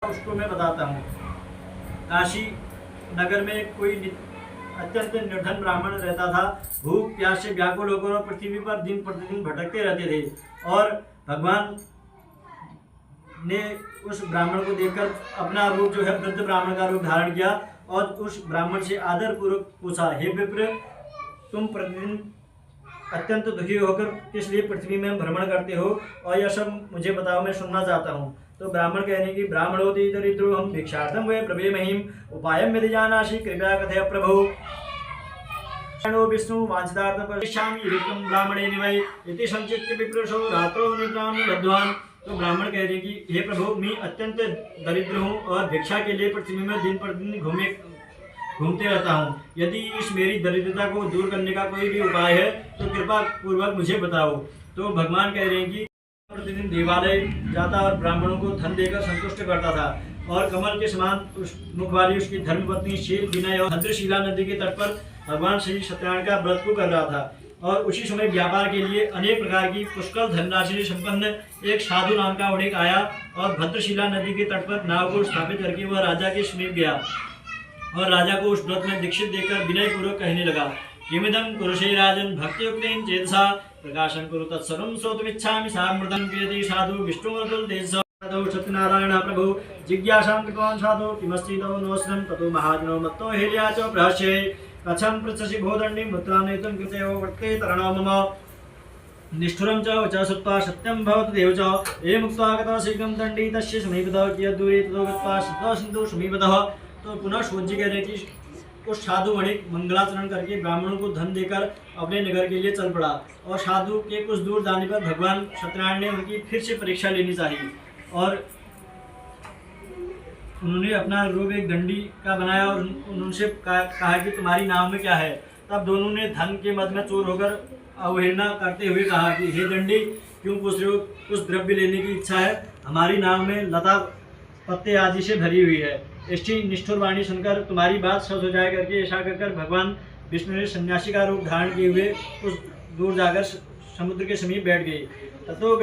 उसको मैं बताता हूँ। काशी नगर में कोई अत्यंत निर्धन ब्राह्मण रहता था। भूख प्यास से व्याकुल होकर और पृथ्वी पर दिन प्रतिदिन भटकते रहते थे। और भगवान ने उस ब्राह्मण को देखकर अपना रूप जो है वृद्ध ब्राह्मण का रूप धारण किया और उस ब्राह्मण से आदर पूर्वक पूछा, हे विप्र, तुम प्रतिदिन अत्यंत दुखी होकर किस लिए पृथ्वी में भ्रमण करते हो और यह सब मुझे बताओ, मैं सुनना चाहता हूँ। तो ब्राह्मण कहने की, ब्राह्मणोति दरिद्रो हम भिक्षार्थम वे प्रभे महिम उपायम यदि जानासि कृपया कथय प्रभो। विष्णु वांछितार्थं परिश्यामि ऋक्तं ब्राह्मणे निवै इति संचित्य विप्रशो रात्रौ निद्रां लब्धवान्। तो ब्राह्मण कह रहे कि हे प्रभु, मैं अत्यंत दरिद्र हूँ और भिक्षा के लिए पृथ्वी में दिन प्रतिदिन घूमते रहता हूँ। यदि इस मेरी दरिद्रता को दूर करने का कोई भी उपाय है तो कृपा पूर्वक मुझे बताओ। तो भगवान कह रहे हैं कि प्रतिदिन देवालय जाता और ब्राह्मणों को धन देकर संतुष्ट करता था और कमल के समान उस मुख वाली उसकी धर्मपत्नी शील, विनय और भद्रशिला नदी के तट पर भगवान श्री सत्यनारायण का व्रत को कर रहा था। और उसी समय व्यापार के लिए अनेक प्रकार की पुष्कल धनराशि से संपन्न एक साधु नाम का वणिक आया और भद्रशिला नदी के तट पर नाव को स्थापित करके वह राजा के समीप गया और राजा को उस व्रत में दीक्षित देकर विनय पूर्वक कहने लगा, किमिदं कुरुषे राजन् भक्तियुक्तेन चेतसा प्रकाशं कुरु तत्सर्वं श्रोतुमिच्छामि सामृतं प्रियते साधु विष्णुमतुल तेजसा। सत्यनारायण प्रभु जिज्ञासां कृतवान् साधु किमस्तीतो नोऽस्त्रं ततो महाजनो मत्तो हेल्या च प्रहस्ये कथं पृच्छसि भोदण्डीं मुद्रानेतुं कृते वर्ते तरणो मम निष्ठुरं च श्रुत्वा सत्यं भवतदेव च ये मुक्त्वा गतः शीघ्रं दण्डी तस्य समीपतः कियद्दूरे ततो गत्वा सिद्धः सिन्धुः समीपतः। तो पुनः सूत जी कह रहे कि उस साधु वणिक मंगलाचरण करके ब्राह्मणों को धन देकर अपने नगर के लिए चल पड़ा और साधु के कुछ दूर जाने पर भगवान सत्यनारायण ने उनकी फिर से परीक्षा लेनी चाहिए और उन्होंने अपना रूप एक दंडी का बनाया और उनसे कहा कि तुम्हारी नाव में क्या है। तब दोनों ने धन के मद में चोर होकर अवहेलना करते हुए कहा कि हे दंडी, क्यों पूछ रहे हो, कुछ द्रव्य लेने की इच्छा है, हमारी नाव में लता पत्ते आदि से भरी हुई है। इसकी निष्ठुर वाणी सुनकर तुम्हारी बात सच हो जाए करके ऐसा कर भगवान विष्णु ने सन्यासी का रूप धारण किए हुए कुछ दूर जाकर समुद्र के समीप बैठ गई। ततो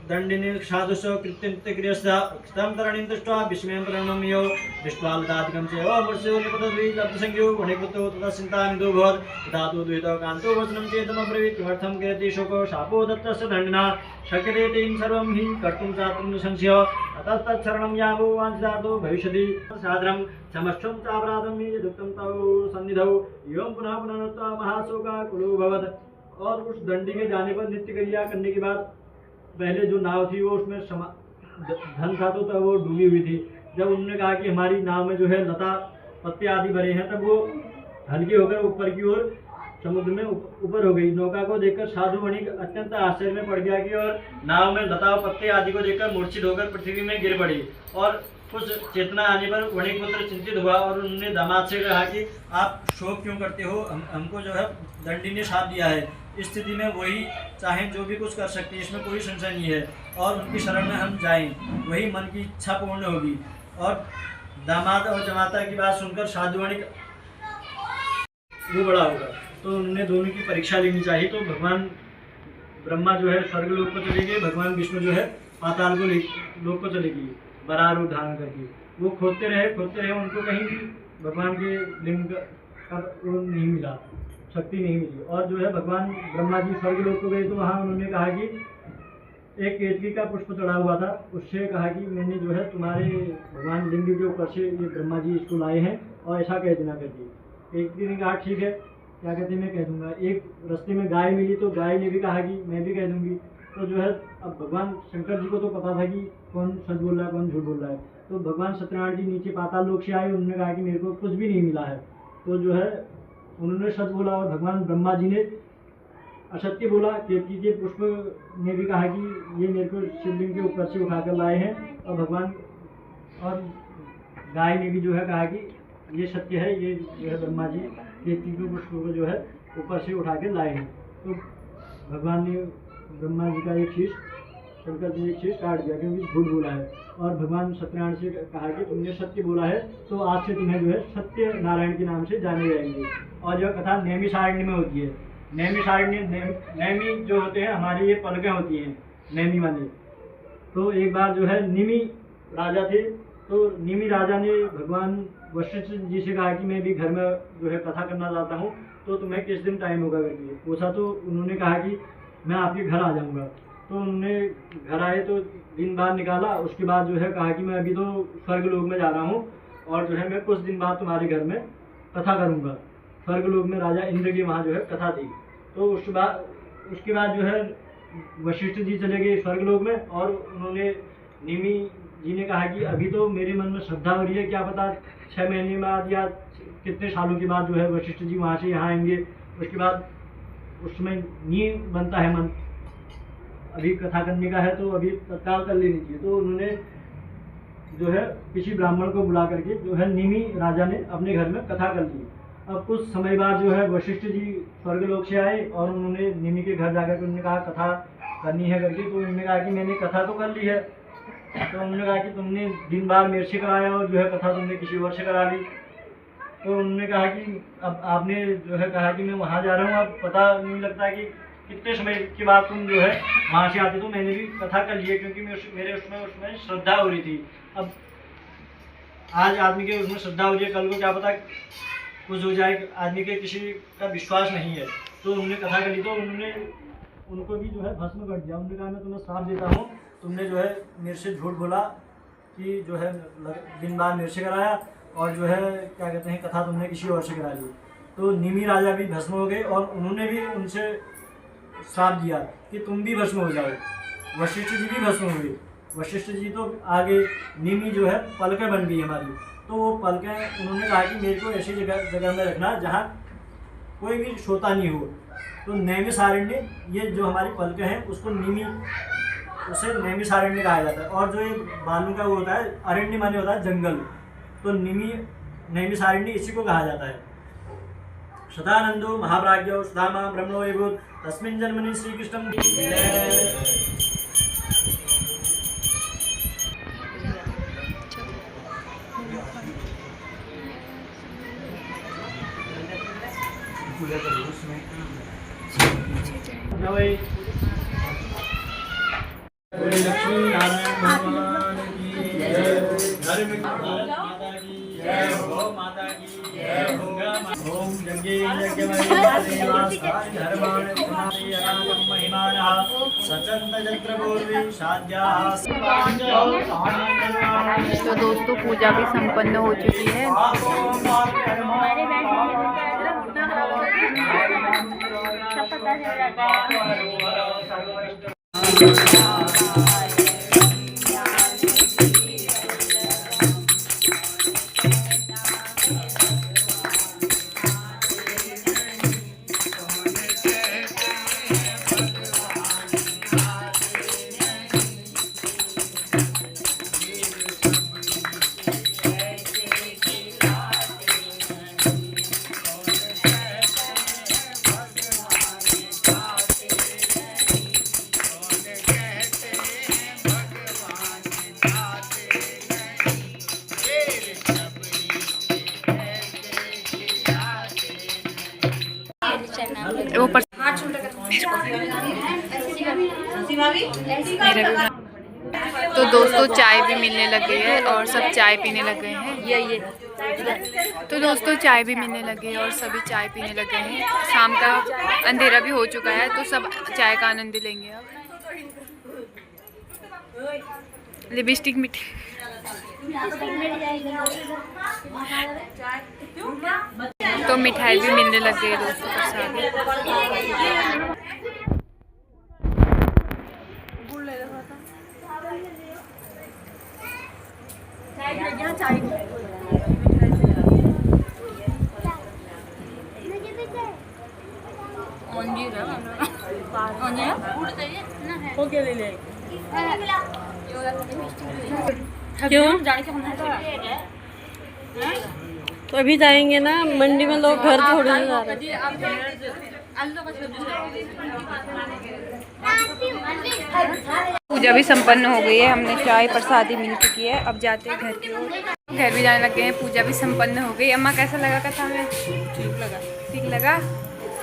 दंडिनी साधुष कृत्यं तरणीं दृष्ट्वा विस्मयं प्रणम्यो दृष्ट्वा लतादिकं चैव मत्स्यो निपतद्विलब्धसंज्ञो वणिकपुत्रो ततः चिन्तानिधो भवत् तथा तु द्वैतो कान्तो वचनं चेदमब्रवीत् किमर्थं क्रियते शोको शापो दत्तस्य दण्डिना शक्यते तेन सर्वं हि कर्तुं चातुं न संशयो अतः तत्शरणं यावो वाञ्छितार्थो भविष्यति सादरं समष्टं चापराधं यदुक्तं तौ सन्निधौ एवं पुनः पुनः नत्वा महाशोकाकुलो भवत्। और उस दंडी के जाने पर नित्य क्रिया करने के बाद पहले जो नाव थी वो उसमें धन था तो वो डूबी हुई थी। जब उन्होंने कहा कि हमारी नाव में जो है लता पत्ते आदि भरे हैं, तब वो हल्की होकर ऊपर की ओर समुद्र में ऊपर हो गई। नौका को देखकर साधु वणिक अत्यंत आश्चर्य में पड़ गया कि और नाव में लता पत्ते आदि को देखकर मूर्छित होकर पृथ्वी में गिर पड़ी। और कुछ चेतना आने पर वणिक पुत्र चिंतित हुआ और उन्होंने दामाद से कहा कि आप शोक क्यों करते हो, हमको जो है दंडी ने साथ दिया है, इस स्थिति में वही चाहे जो भी कुछ कर सकते हैं, इसमें कोई संशय नहीं है और उनकी शरण में हम जाएं, वही मन की इच्छा पूर्ण होगी। और दामाद और जमाता की बात सुनकर साधु वणिक वो बड़ा होगा, तो उन्होंने दोनों की परीक्षा लेनी चाहिए। तो भगवान ब्रह्मा जो है स्वर्ग लोक को चले गए, भगवान विष्णु जो है पाताल को लोक को चले गए बराह रूप धारण करके। वो खोदते रहे, उनको कहीं भी भगवान के लिंग का वो नहीं मिला, शक्ति नहीं मिली। और जो है भगवान ब्रह्मा जी स्वर्ग लोक को गए तो वहाँ उन्होंने कहा कि एक केतकी का पुष्प चढ़ा हुआ था, उससे कहा कि मैंने जो है तुम्हारे भगवान लिंग के ऊपर से ये ब्रह्मा जी इसको लाए हैं और ऐसा कह देना करके। केतकी ने कहा ठीक है, क्या कहते हैं, मैं कह दूंगा। एक रास्ते में गाय मिली तो गाय ने भी कहा कि मैं भी कह दूंगी। तो जो है अब भगवान शंकर जी को तो पता था कि कौन सच बोल रहा है कौन झूठ बोल रहा है। तो भगवान सत्यनारायण जी नीचे पाताल लोक से आए, उन्होंने कहा कि मेरे को कुछ भी नहीं मिला है। तो जो है उन्होंने सच बोला और भगवान ब्रह्मा जी ने असत्य बोला। केतकी के पुष्प ने भी कहा कि ये मेरे को शिवलिंग के ऊपर से उठाकर लाए हैं। और भगवान और गाय ने भी जो है कहा कि ये सत्य है, ये जो है ब्रह्मा जी केतकी के पुष्प को जो है ऊपर से उठा के लाए हैं। तो भगवान ने ब्रह्मा जी का एक शीश, शंकर जी एक शीश काट दिया क्योंकि झूठ बोला है। और भगवान सत्यनारायण से कहा कि तुमने सत्य बोला है तो आज से तुम्हें जो है सत्य नारायण के नाम से जाने जाएंगे। और यह कथा नैमिषारण्य में होती है। नैमी जो होते हैं हमारी ये पलकें होती हैं, नैमी वाले। तो एक बार जो है निमि राजा थे तो निमि राजा ने भगवान वशिष्ठ जी से कहा कि मैं भी घर में जो है कथा करना चाहता हूँ, तो तुम्हें किस दिन टाइम होगा करके पूछा। तो उन्होंने कहा कि मैं आपके घर आ जाऊँगा। तो उन्होंने घर आए तो दिन बाद निकाला। उसके बाद जो है कहा कि मैं अभी तो स्वर्ग लोक में जा रहा हूँ और जो है मैं कुछ दिन बाद तुम्हारे घर में कथा करूँगा। स्वर्ग लोक में राजा इंद्र की वहाँ जो है कथा थी। तो उसके बाद जो है वशिष्ठ जी चले गए स्वर्ग लोक में और उन्होंने निमि जी ने कहा कि अभी तो मेरे मन में श्रद्धा हो रही है, क्या पता 6 महीने बाद या कितने सालों के बाद जो है वशिष्ठ जी वहाँ से यहाँ आएंगे। उसके बाद उसमें नहीं बनता है मन, अभी कथा करने का है तो अभी तत्काल कर लेनी चाहिए। तो उन्होंने जो है किसी ब्राह्मण को बुला करके जो है निमि राजा ने अपने घर में कथा कर ली। अब कुछ समय बाद जो है वशिष्ठ जी स्वर्गलोक से आए और उन्होंने निमि के घर जाकर उन्होंने कहा कथा करनी है करके। तो उन्होंने कहा कि मैंने कथा तो कर ली है। तो उन्होंने कहा कि तुमने दिन बार मेरे से कराया और जो है कथा तुमने किसी और से करा ली। तो उन्होंने कहा कि अब आपने जो है कहा कि मैं वहाँ जा रहा हूँ, अब पता नहीं लगता कि कितने समय के बाद तुम जो है वहाँ से आते। तो मैंने भी कथा कर ली है क्योंकि मेरे उसमें श्रद्धा हो रही थी। अब आज आदमी के उसमें श्रद्धा हो रही है, कल को क्या पता कुछ हो जाए, आदमी के किसी का विश्वास नहीं है। तो उन्होंने कथा कर ली। तो उन्होंने उनको भी जो है भस्म कर दिया। उन्होंने कहा मैं तुम्हें श्राप देता हूँ, तुमने जो है मेरे से झूठ बोला कि जो है दिन बाद मेरे से कराया और जो है क्या कहते हैं कथा तुमने किसी और से करा ली। तो निमि राजा भी भस्म हो गए और उन्होंने भी उनसे श्राप दिया कि तुम भी भस्म हो जाओ। वशिष्ठ जी भी भस्म हो गए। वशिष्ठ जी तो आगे निमि जो है पलकें बन गई हमारी। तो वो पलकें उन्होंने कहा कि मेरे को ऐसी जगह में रखना जहाँ कोई भी सोता नहीं हो। तो नैमिषारण्य ये जो हमारी पलकें हैं उसको उसे नैमिषारण्य कहा जाता है। और जो ये बालू का वो होता है अरण्य माने होता है जंगल, तो नैमिषारण्य इसी को कहा जाता है। सदानंदो महाप्राज्ञो सुधामा ब्रह्मणो विभूत तस्मिन् जन्मनि श्री कृष्णं। लक्ष्मी नारायण भगवान की जय, धर्म माता की जय, गौ माता की जय, गंगा माता। ओम जंगे महिमानः सचंद जत्र पूर्वी साध्याः। तो दोस्तों पूजा भी संपन्न हो चुकी है। वो तो दोस्तों चाय भी मिलने लग गई है और सब चाय पीने लग गए हैं। ये तो दोस्तों चाय भी मिलने लगे और सभी चाय पीने लग गए हैं। शाम का अंधेरा भी हो चुका है तो सब चाय का आनंद लेंगे। अब लिपस्टिक मिठी तो मिठाई भी मिलने लग गई है दोस्तों प्रसाद। क्यों? तो अभी जाएंगे ना मंडी में, लोग घर थोड़ी जा रहे। पूजा भी संपन्न हो गई है, हमने चाय प्रसादी मिल चुकी है। अब जाते हैं घर की ओर। घर भी जाने लगे हैं। पूजा भी संपन्न हो गई। अम्मा कैसा लगा कथा में? ठीक लगा।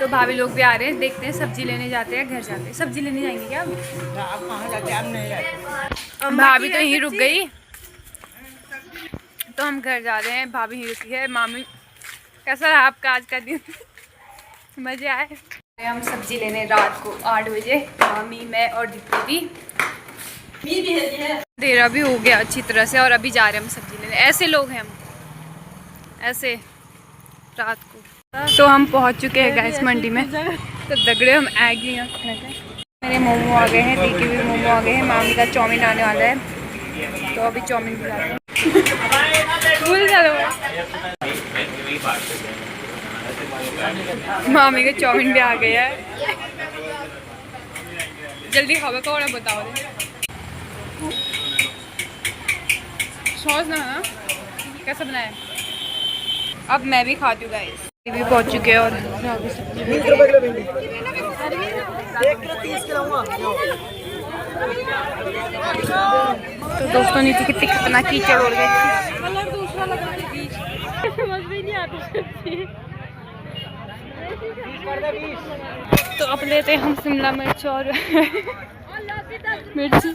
तो भाभी लोग भी आ रहे हैं, देखते हैं सब्जी लेने जाते हैं। घर जाते हैं सब्जी लेने जाएंगे क्या? भाभी तो यहीं रुक गई। तो हम घर जा रहे हैं, भाभी ही रुकी है। मामी कैसा रहा आपका आज का दिन? मज़े आए? हम सब्जी लेने रात को 8 बजे, मामी मैं और दीदी। अंधेरा भी हो गया अच्छी तरह से और अभी जा रहे हैं हम सब्जी लेने। ऐसे लोग हैं हम, ऐसे रात को। तो हम पहुंच चुके हैं गैस मंडी में। तो दगड़े हम आ गए हैं। मेरे मोमो आ गए हैं, दी के भी मोमो आ गए हैं, मामी का चाउमीन आने वाला है, तो अभी चाउमीन भी लाते हैं। भूल चलो मामी का चाउमीन भी आ गया है। जल्दी खाओ कौन बताओ दे। सॉस ना ना कैसा बनाया? अब मैं भी खाती हूँ गाइस। भी पहुंच चुके हैं और तो दोस्तों नीचे कितनी खतरनाक कीचड़ उड़ गई। तो अब लेते हैं हम शिमला मिर्च और मिर्ची।